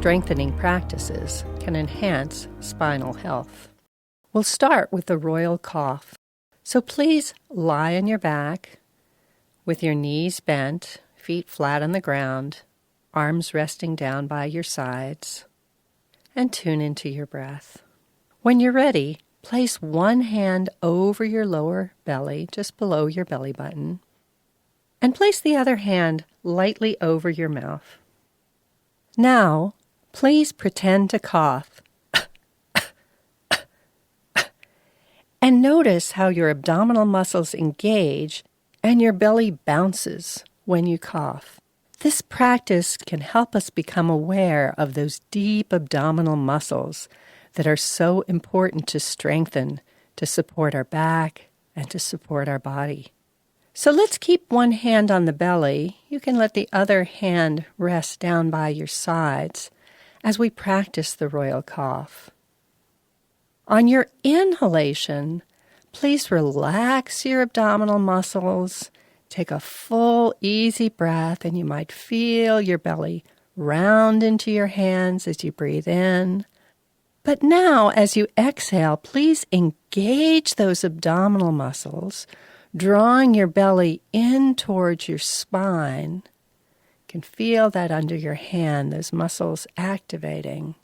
strengthening practices can enhance spinal health. We'll start with the royal cough. So please lie on your back with your knees bent, feet flat on the ground, arms resting down by your sides, and tune into your breath. When you're ready, place one hand over your lower belly, just below your belly button, and place the other hand lightly over your mouth. Now, please pretend to cough. And notice how your abdominal muscles engage and your belly bounces when you cough. This practice can help us become aware of those deep abdominal muscles that are so important to strengthen, to support our back, and to support our body. So let's keep one hand on the belly. You can let the other hand rest down by your sides as we practice the royal cough. On your inhalation, please relax your abdominal muscles. Take a full, easy breath, and you might feel your belly round into your hands as you breathe in. But now, as you exhale, please engage those abdominal muscles, drawing your belly in towards your spine. You can feel that under your hand, those muscles activating.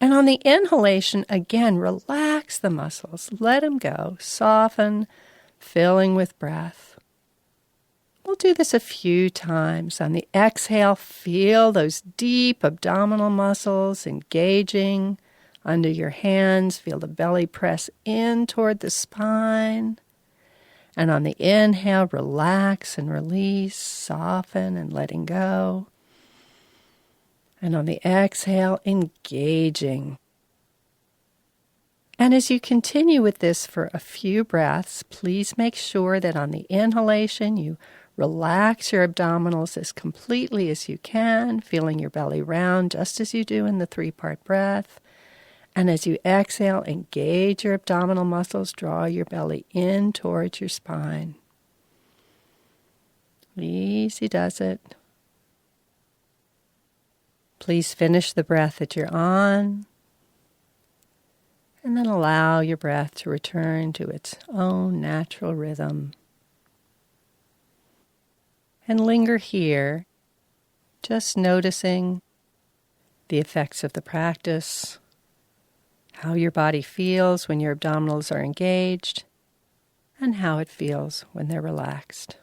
And on the inhalation, again, relax the muscles. Let them go. Soften, filling with breath. We'll do this a few times. On the exhale, feel those deep abdominal muscles engaging under your hands. Feel the belly press in toward the spine. And on the inhale, relax and release, soften and letting go. And on the exhale, engaging. And as you continue with this for a few breaths, please make sure that on the inhalation, you relax your abdominals as completely as you can, feeling your belly round just as you do in the 3-part breath. And as you exhale, engage your abdominal muscles, draw your belly in towards your spine. Easy does it. Please finish the breath that you're on, and then allow your breath to return to its own natural rhythm. And linger here, just noticing the effects of the practice, how your body feels when your abdominals are engaged, and how it feels when they're relaxed.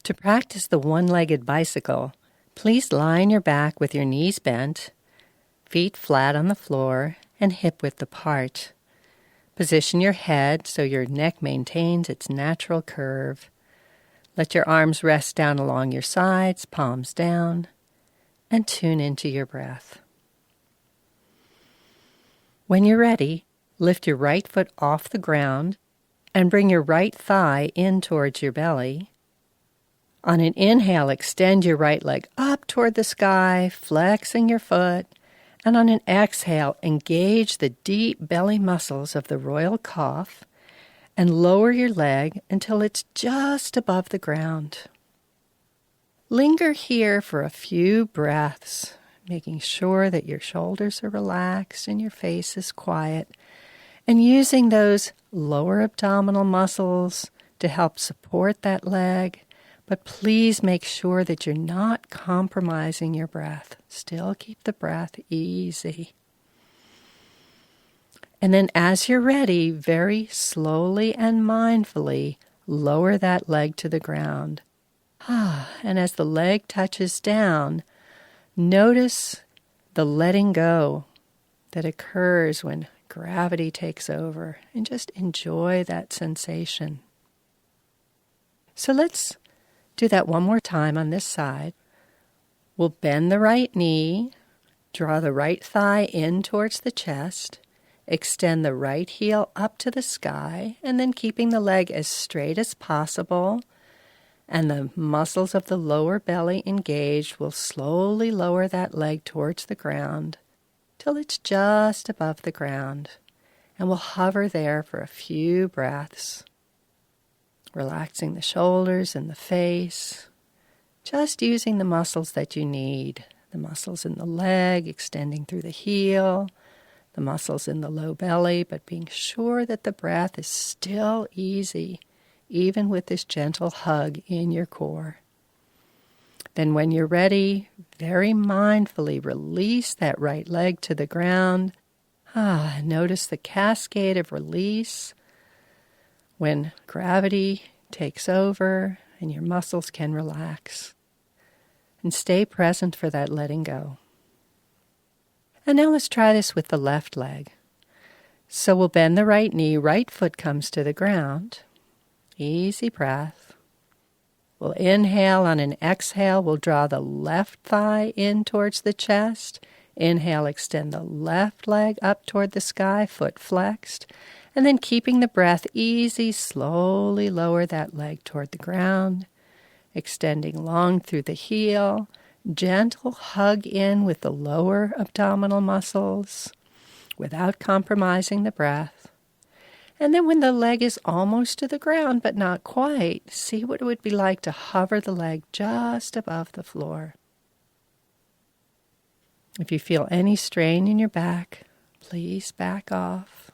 To practice the one-legged bicycle, please lie on your back with your knees bent, feet flat on the floor, and hip-width apart. Position your head so your neck maintains its natural curve. Let your arms rest down along your sides, palms down, and tune into your breath. When you're ready, lift your right foot off the ground and bring your right thigh in towards your belly. On an inhale, extend your right leg up toward the sky, flexing your foot. And on an exhale, engage the deep belly muscles of the royal cough and lower your leg until it's just above the ground. Linger here for a few breaths, making sure that your shoulders are relaxed and your face is quiet, and using those lower abdominal muscles to help support that leg. But please make sure that you're not compromising your breath. Still keep the breath easy. And then as you're ready, very slowly and mindfully, lower that leg to the ground. And as the leg touches down, notice the letting go that occurs when gravity takes over, and just enjoy that sensation. So let's do that one more time on this side. We'll bend the right knee, draw the right thigh in towards the chest, extend the right heel up to the sky, and then keeping the leg as straight as possible and the muscles of the lower belly engaged, we'll slowly lower that leg towards the ground till it's just above the ground. And we'll hover there for a few breaths, relaxing the shoulders and the face, just using the muscles that you need. The muscles in the leg, extending through the heel, the muscles in the low belly, but being sure that the breath is still easy, even with this gentle hug in your core. Then when you're ready, very mindfully release that right leg to the ground. Notice the cascade of release when gravity takes over and your muscles can relax. And stay present for that letting go. And now let's try this with the left leg. So we'll bend the right knee, right foot comes to the ground. Easy breath. We'll inhale. On an exhale, we'll draw the left thigh in towards the chest. Inhale, extend the left leg up toward the sky, foot flexed. And then keeping the breath easy, slowly lower that leg toward the ground. Extending long through the heel. Gentle hug in with the lower abdominal muscles without compromising the breath. And then when the leg is almost to the ground but not quite, see what it would be like to hover the leg just above the floor. If you feel any strain in your back, please back off.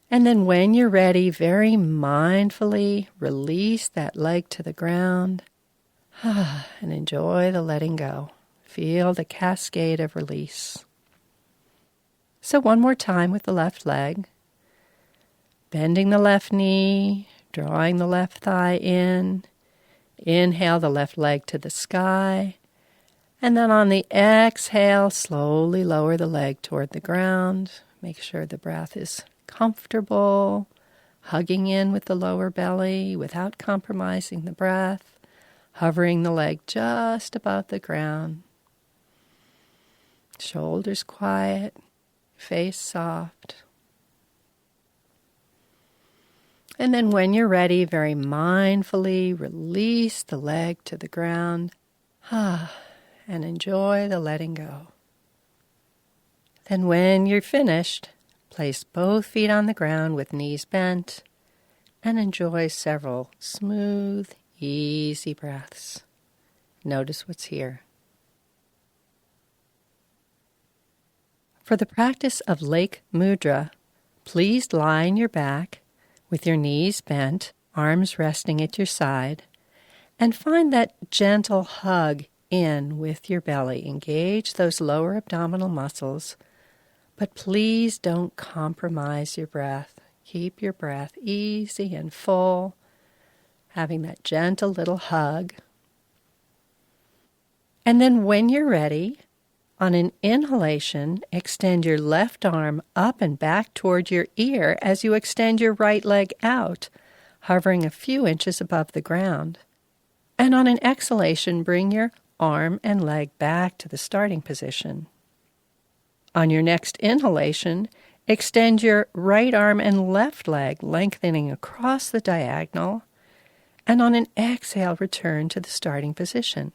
And then when you're ready, very mindfully release that leg to the ground. And enjoy the letting go. Feel the cascade of release. So one more time with the left leg. Bending the left knee, drawing the left thigh in. Inhale the left leg to the sky. And then on the exhale, slowly lower the leg toward the ground. Make sure the breath is comfortable, hugging in with the lower belly without compromising the breath. Hovering the leg just above the ground. Shoulders quiet, face soft. And then when you're ready, very mindfully release the leg to the ground. And enjoy the letting go. Then when you're finished, place both feet on the ground with knees bent and enjoy several smooth, easy breaths. Notice what's here. For the practice of Lake Mudra, please lie on your back with your knees bent, arms resting at your side, and find that gentle hug in with your belly. Engage those lower abdominal muscles, but please don't compromise your breath. Keep your breath easy and full. Having that gentle little hug. And then when you're ready, on an inhalation, extend your left arm up and back toward your ear as you extend your right leg out, hovering a few inches above the ground. And on an exhalation, bring your arm and leg back to the starting position. On your next inhalation, extend your right arm and left leg, lengthening across the diagonal. And on an exhale, return to the starting position.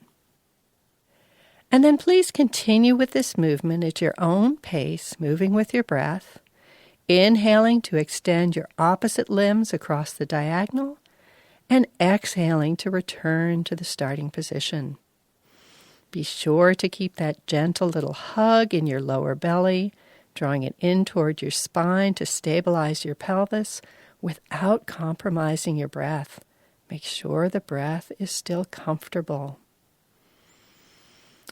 And then please continue with this movement at your own pace, moving with your breath, inhaling to extend your opposite limbs across the diagonal, and exhaling to return to the starting position. Be sure to keep that gentle little hug in your lower belly, drawing it in toward your spine to stabilize your pelvis without compromising your breath. Make sure the breath is still comfortable.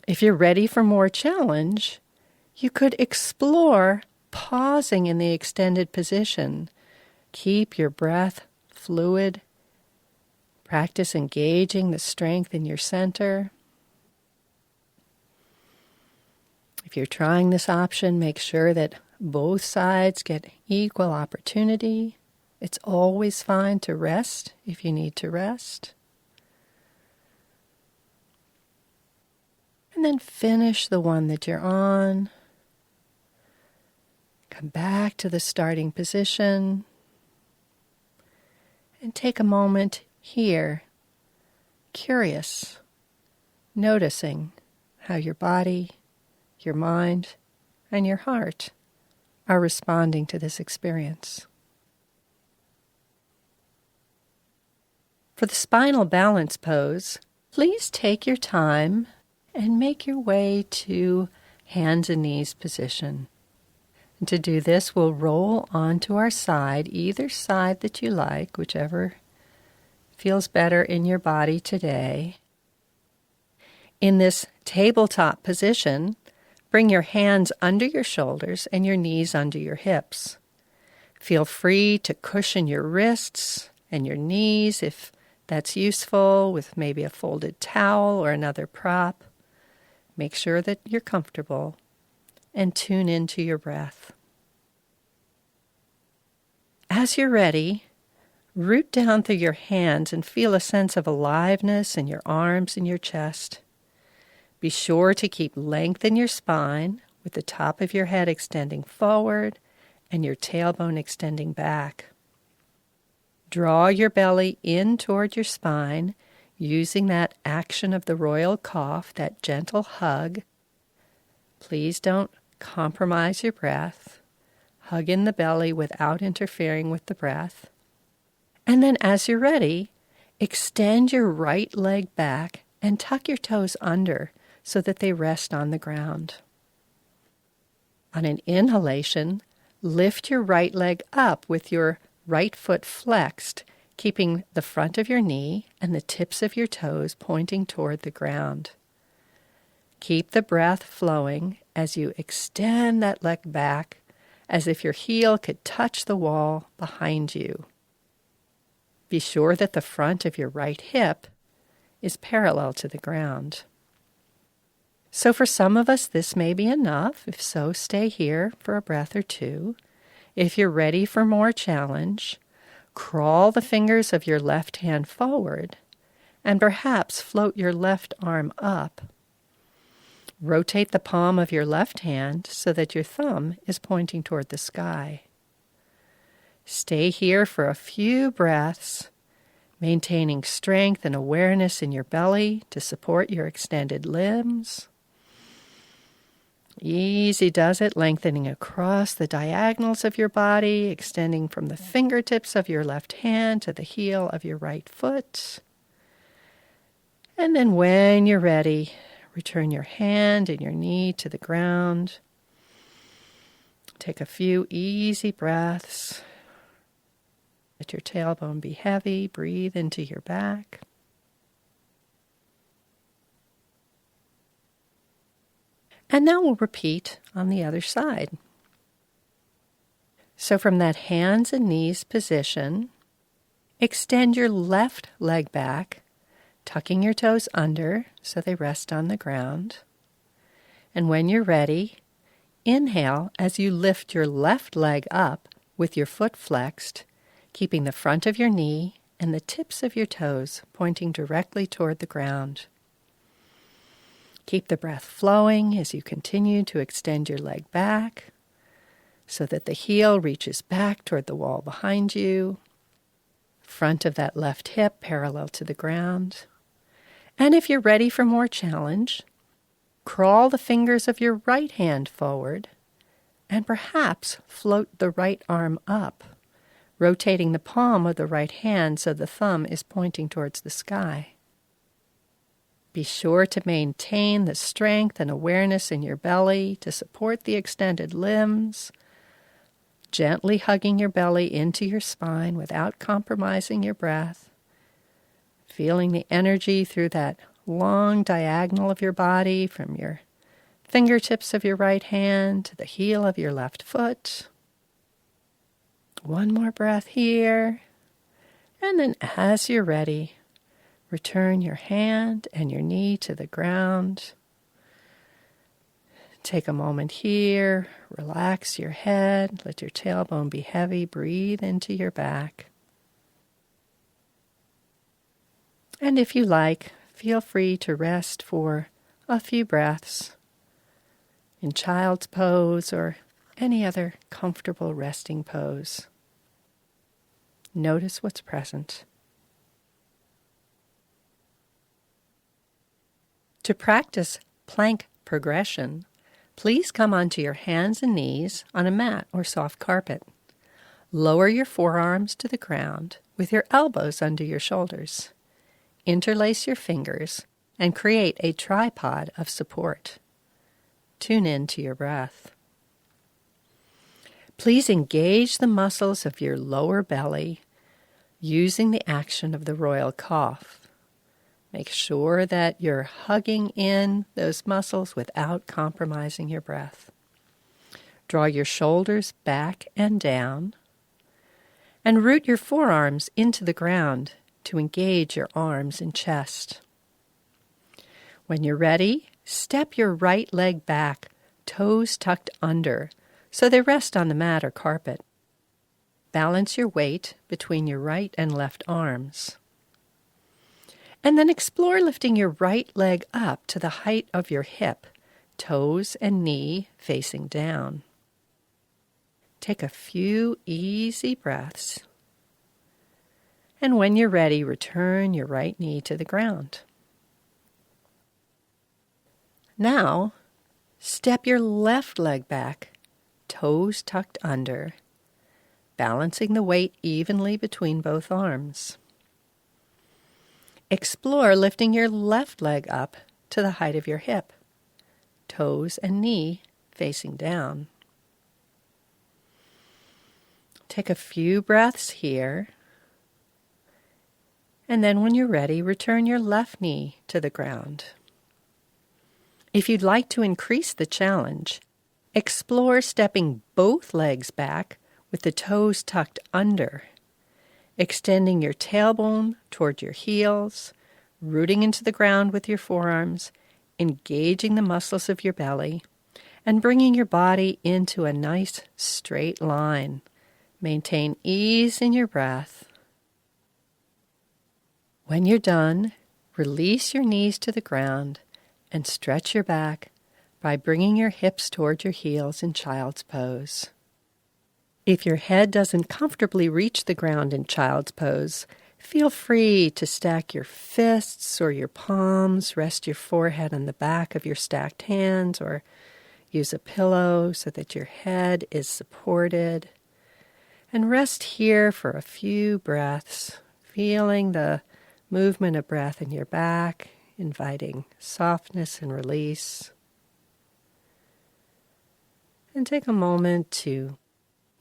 If you're ready for more challenge, you could explore pausing in the extended position. Keep your breath fluid. Practice engaging the strength in your center. If you're trying this option, make sure that both sides get equal opportunity. It's always fine to rest if you need to rest. And then finish the one that you're on. Come back to the starting position. And take a moment here, curious, noticing how your body, your mind, and your heart are responding to this experience. For For the spinal balance pose, please take your time and make your way to hands and knees position. And to do this, we'll roll onto our side, either side that you like, whichever feels better in your body today. In this tabletop position, bring your hands under your shoulders and your knees under your hips. Feel free to cushion your wrists and your knees if that's useful, with maybe a folded towel or another prop. Make sure that you're comfortable and tune into your breath. As you're ready, root down through your hands and feel a sense of aliveness in your arms and your chest. Be sure to keep length in your spine, with the top of your head extending forward and your tailbone extending back. Draw your belly in toward your spine, using that action of the royal cough, that gentle hug. Please don't compromise your breath. Hug in the belly without interfering with the breath. And then as you're ready, extend your right leg back and tuck your toes under so that they rest on the ground. On an inhalation, lift your right leg up with your right foot flexed, keeping the front of your knee and the tips of your toes pointing toward the ground. Keep the breath flowing as you extend that leg back as if your heel could touch the wall behind you. Be sure that the front of your right hip is parallel to the ground. So for some of us, this may be enough. If so, stay here for a breath or two. If you're ready for more challenge, crawl the fingers of your left hand forward and perhaps float your left arm up. Rotate the palm of your left hand so that your thumb is pointing toward the sky. Stay here for a few breaths, maintaining strength and awareness in your belly to support your extended limbs. Easy does it, lengthening across the diagonals of your body, extending from the fingertips of your left hand to the heel of your right foot. And then when you're ready, return your hand and your knee to the ground. Take a few easy breaths. Let your tailbone be heavy. Breathe into your back. And now we'll repeat on the other side. So from that hands and knees position, extend your left leg back, tucking your toes under so they rest on the ground. And when you're ready, inhale as you lift your left leg up with your foot flexed, keeping the front of your knee and the tips of your toes pointing directly toward the ground. Keep the breath flowing as you continue to extend your leg back so that the heel reaches back toward the wall behind you, front of that left hip parallel to the ground. And if you're ready for more challenge, crawl the fingers of your right hand forward and perhaps float the right arm up, rotating the palm of the right hand so the thumb is pointing towards the sky. Be sure to maintain the strength and awareness in your belly to support the extended limbs, gently hugging your belly into your spine without compromising your breath, feeling the energy through that long diagonal of your body from your fingertips of your right hand to the heel of your left foot. One more breath here, and then as you're ready, return your hand and your knee to the ground. Take a moment here, relax your head, let your tailbone be heavy, breathe into your back. And if you like, feel free to rest for a few breaths in child's pose or any other comfortable resting pose. Notice what's present. To practice plank progression, please come onto your hands and knees on a mat or soft carpet. Lower your forearms to the ground with your elbows under your shoulders. interlace your fingers and create a tripod of support. Tune in to your breath. Please engage the muscles of your lower belly using the action of the royal cough. Make sure that you're hugging in those muscles without compromising your breath. Draw your shoulders back and down, and root your forearms into the ground to engage your arms and chest. When you're ready, step your right leg back, toes tucked under, so they rest on the mat or carpet. Balance your weight between your right and left arms. And then explore lifting your right leg up to the height of your hip, toes and knee facing down. Take a few easy breaths. And when you're ready, return your right knee to the ground. Now, step your left leg back, toes tucked under, balancing the weight evenly between both arms. Explore lifting your left leg up to the height of your hip, toes and knee facing down. Take a few breaths here, and then when you're ready, return your left knee to the ground. If you'd like to increase the challenge, explore stepping both legs back with the toes tucked under, extending your tailbone toward your heels, rooting into the ground with your forearms, engaging the muscles of your belly, and bringing your body into a nice straight line. Maintain ease in your breath. When you're done, release your knees to the ground and stretch your back by bringing your hips toward your heels in child's pose. If your head doesn't comfortably reach the ground in child's pose, feel free to stack your fists or your palms, rest your forehead on the back of your stacked hands, or use a pillow so that your head is supported. And rest here for a few breaths, feeling the movement of breath in your back, inviting softness and release. And take a moment to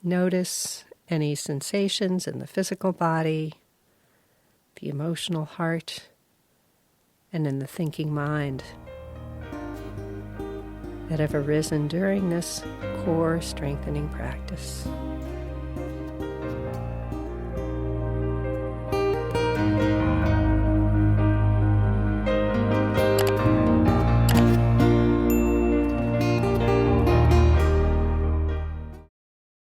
notice any sensations in the physical body, the emotional heart, and in the thinking mind that have arisen during this core strengthening practice.